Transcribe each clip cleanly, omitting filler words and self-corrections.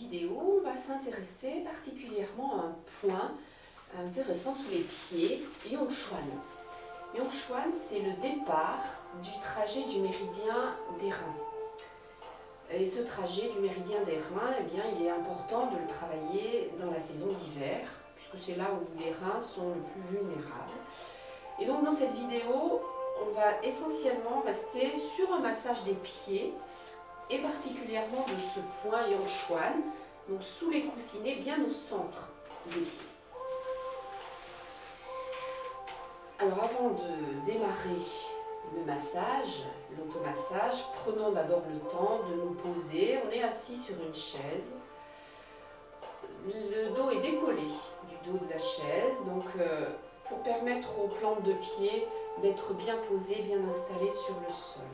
vidéo, on va s'intéresser particulièrement à un point intéressant sous les pieds, Yongchuan. Yongchuan, c'est le départ du trajet du méridien des reins. Et ce trajet du méridien des reins, eh bien, il est important de le travailler dans la saison d'hiver, puisque c'est là où les reins sont le plus vulnérables. Et donc dans cette vidéo, on va essentiellement rester sur un massage des pieds, et particulièrement de ce point Yongchuan, donc sous les coussinets, bien au centre des pieds. Alors avant de démarrer le massage, l'automassage, prenons d'abord le temps de nous poser. On est assis sur une chaise. Le dos est décollé du dos de la chaise, donc pour permettre aux plantes de pied d'être bien posées, bien installées sur le sol.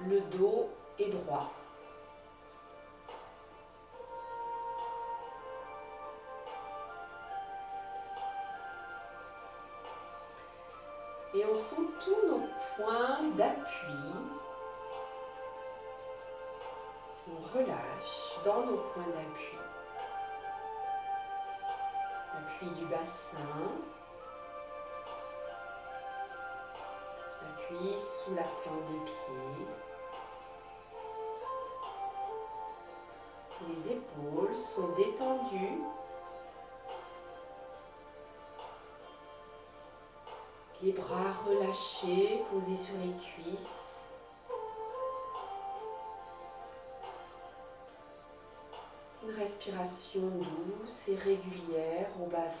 Le dos est droit. Et on sent tous nos points d'appui. On relâche dans nos points d'appui. Appui du bassin. Appui sous la plante des pieds. Les épaules sont détendues. Les bras relâchés, posés sur les cuisses. Une respiration douce et régulière au bas-ventre.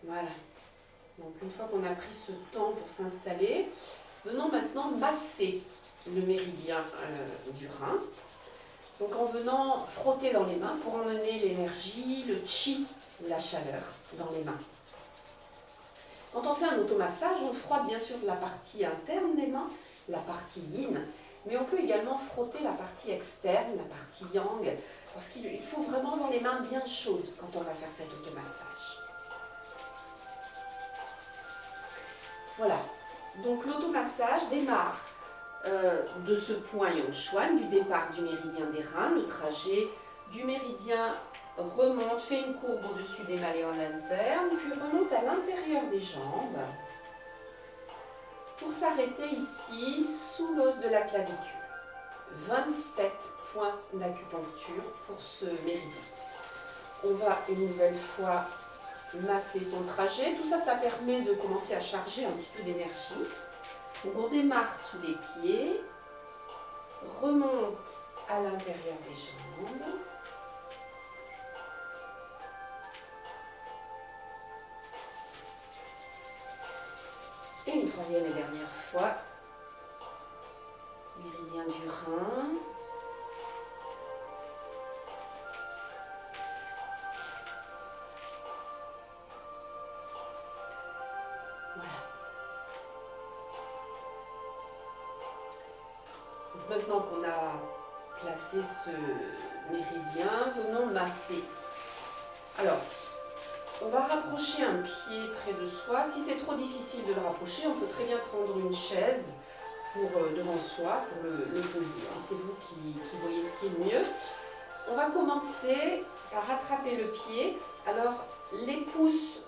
Voilà. Donc une fois qu'on a pris ce temps pour s'installer, venons maintenant masser le méridien du rein. Donc en venant frotter dans les mains pour emmener l'énergie, le chi, la chaleur dans les mains. Quand on fait un automassage, on frotte bien sûr la partie interne des mains, la partie yin, mais on peut également frotter la partie externe, la partie yang, parce qu'il faut vraiment avoir les mains bien chaudes quand on va faire cet automassage. Voilà, donc l'automassage démarre de ce point Yongchuan, du départ du méridien des reins. Le trajet du méridien remonte, fait une courbe au-dessus des malléoles internes, puis remonte à l'intérieur des jambes pour s'arrêter ici sous l'os de la clavicule. 27 points d'acupuncture pour ce méridien. On va une nouvelle fois masser son trajet. Tout ça, ça permet de commencer à charger un petit peu d'énergie. Donc on démarre sous les pieds, remonte à l'intérieur des jambes. Et une troisième et dernière fois, méridien du rein. Voilà. Maintenant qu'on a placé ce méridien, venons masser. Alors, on va rapprocher un pied près de soi. Si c'est trop difficile de le rapprocher, on peut très bien prendre une chaise devant soi pour le poser. C'est vous qui voyez ce qui est le mieux. On va commencer par rattraper le pied. Alors, les pouces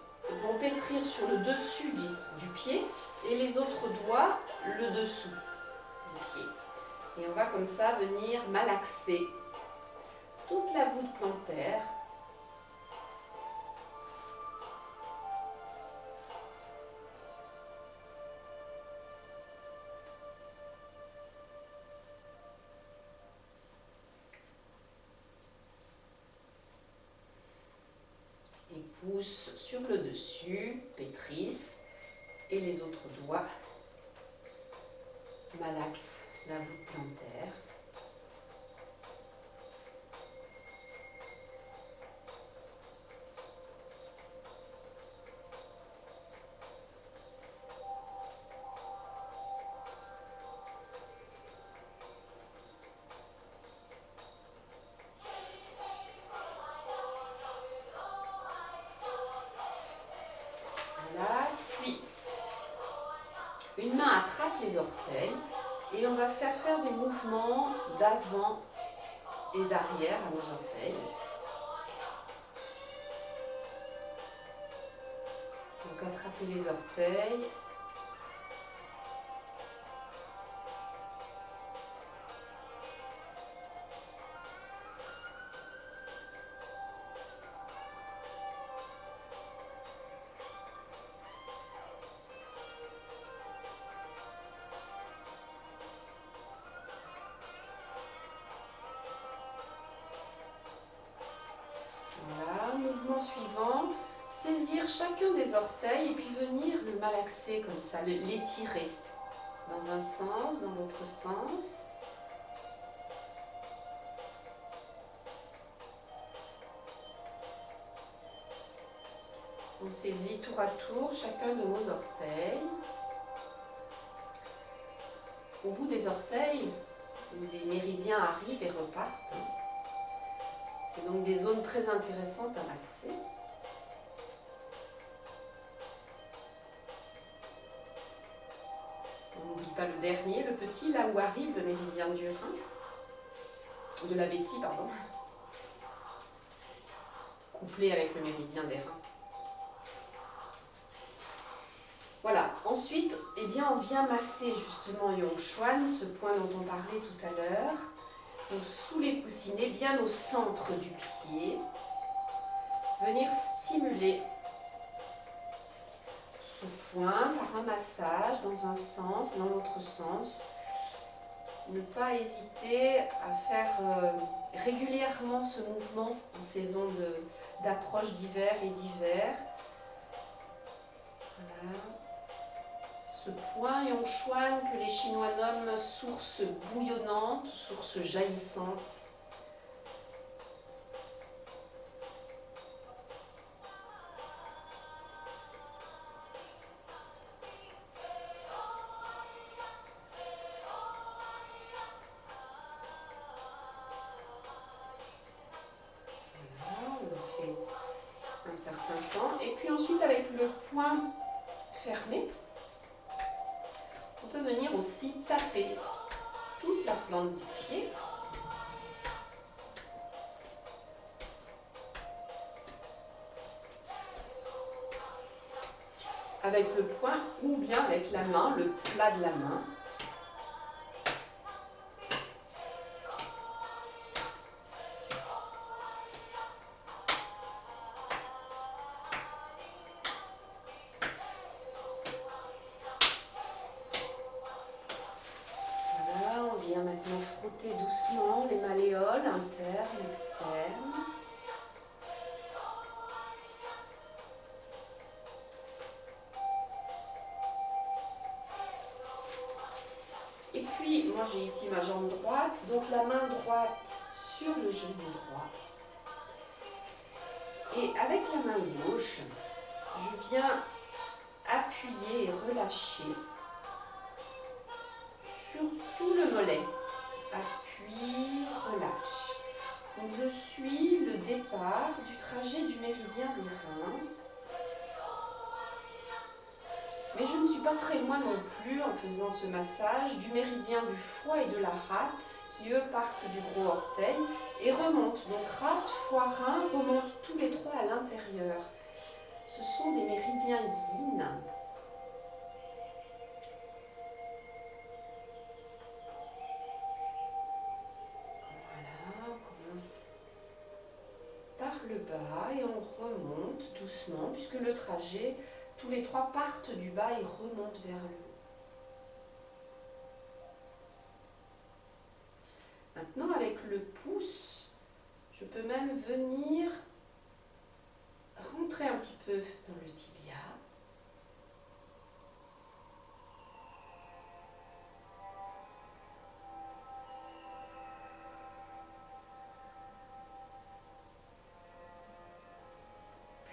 vont pétrir sur le dessus du pied et les autres doigts le dessous du pied. Et on va comme ça venir malaxer toute la voûte plantaire. Les pouces sur le dessus pétrissent et les autres doigts malaxent la voûte plantaire. Une main attrape les orteils et on va faire des mouvements d'avant et d'arrière à nos orteils. Donc attraper les orteils. Voilà, mouvement suivant. Saisir chacun des orteils et puis venir le malaxer comme ça, l'étirer dans un sens, dans l'autre sens. On saisit tour à tour chacun de nos orteils. Au bout des orteils, où des méridiens arrivent et repartent. C'est donc des zones très intéressantes à masser. On n'oublie pas le dernier, le petit, là où arrive le méridien du rein, de la vessie, pardon, couplé avec le méridien des reins. Voilà, ensuite, eh bien, on vient masser justement Yung Chuan, ce point dont on parlait tout à l'heure. Donc sous les coussinets, bien au centre du pied. Venir stimuler ce point par un massage dans un sens, dans l'autre sens. Ne pas hésiter à faire régulièrement ce mouvement en saison d'approche d'hiver et d'hiver. Voilà. Ce point Yung Chuan que les Chinois nomment source bouillonnante, source jaillissante. Voilà, on le fait un certain temps. Et puis ensuite avec le point fermé, on peut venir aussi taper toute la plante du pied. Avec le poing ou bien avec la main, le plat de la main. Maintenant frotter doucement les malléoles internes, externes. Et puis, moi j'ai ici ma jambe droite, donc la main droite sur le genou droit. Et avec la main gauche, je viens appuyer et relâcher sur tout le mollet. Appuie, relâche. Donc je suis le départ du trajet du méridien des reins. Mais je ne suis pas très loin non plus en faisant ce massage du méridien du foie et de la rate qui eux partent du gros orteil et remontent. Donc rate, foie, rein remontent tous les trois à l'intérieur. Ce sont des méridiens yin. Par le bas et on remonte doucement puisque le trajet, tous les trois partent du bas et remontent vers le haut. Maintenant avec le pouce, je peux même venir rentrer un petit peu dans le tibia.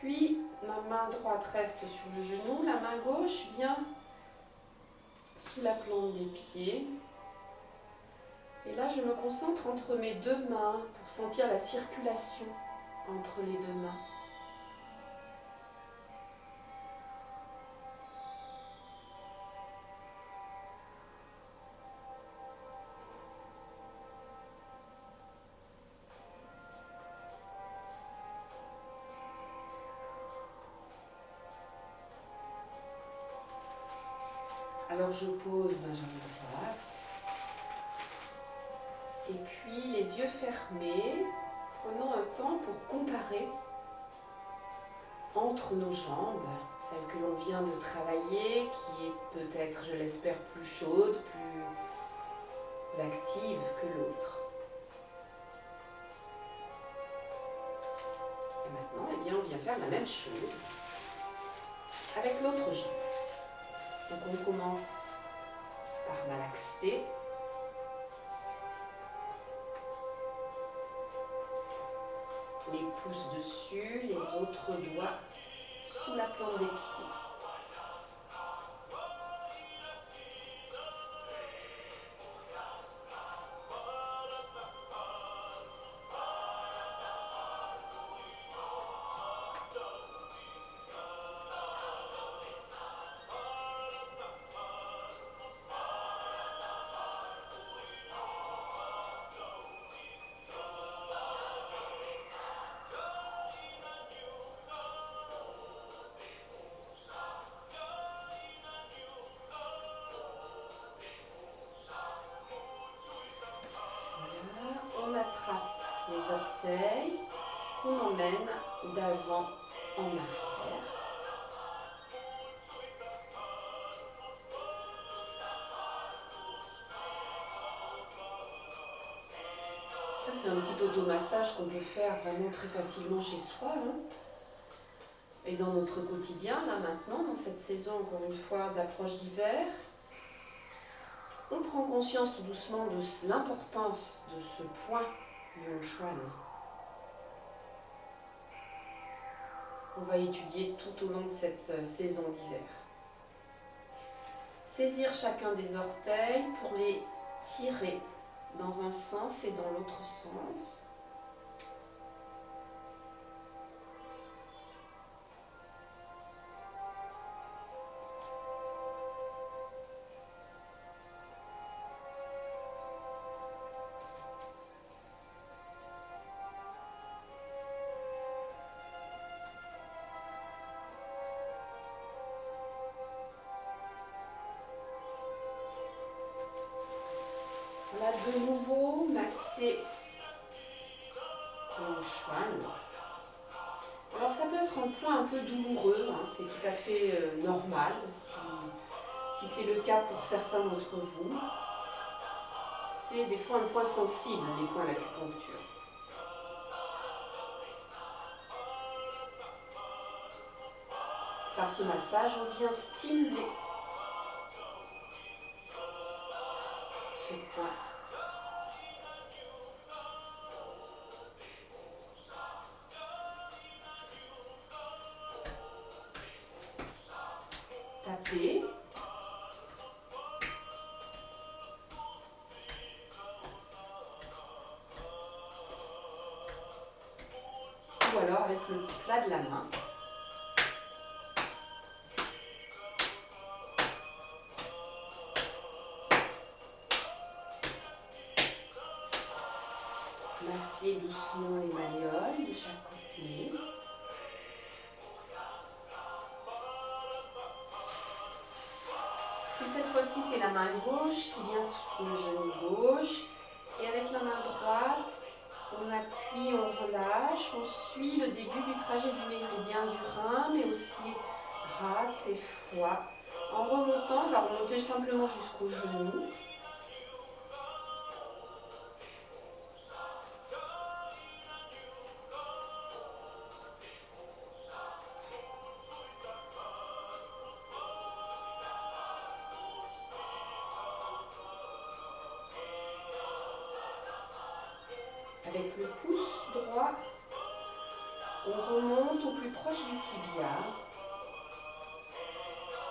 Puis, ma main droite reste sur le genou, la main gauche vient sous la plante des pieds. Et là, je me concentre entre mes deux mains pour sentir la circulation entre les deux mains. Alors je pose ma jambe droite. Et puis les yeux fermés, prenons un temps pour comparer entre nos jambes, celle que l'on vient de travailler, qui est peut-être, je l'espère, plus chaude, plus active que l'autre. Et maintenant, eh bien, on vient faire la même chose avec l'autre jambe. Donc on commence par malaxer. Les pouces dessus, les autres doigts sous la plante des pieds. On attrape les orteils qu'on emmène d'avant en arrière. Ça, c'est un petit automassage qu'on peut faire vraiment très facilement chez soi. Et dans notre quotidien, là maintenant, dans cette saison, encore une fois, d'approche d'hiver, on prend conscience tout doucement de l'importance de ce point du Yongchuan. On va étudier tout au long de cette saison d'hiver. Saisir chacun des orteils pour les tirer dans un sens et dans l'autre sens. On va de nouveau masser le Yongchuan. Alors ça peut être un point un peu douloureux, c'est tout à fait normal si c'est le cas pour certains d'entre vous. C'est des fois un point sensible, les points d'acupuncture. Par ce massage, on vient stimuler ce point. Taper. Ou alors avec le plat de la main. Masser doucement les malléoles de chaque côté. Et cette fois-ci, c'est la main gauche qui vient sur le genou gauche. Et avec la main droite, on appuie, on relâche, on suit le début du trajet du méridien du rein, mais aussi rate et foie. En remontant, on va remonter simplement jusqu'au genou. Avec le pouce droit, on remonte au plus proche du tibia.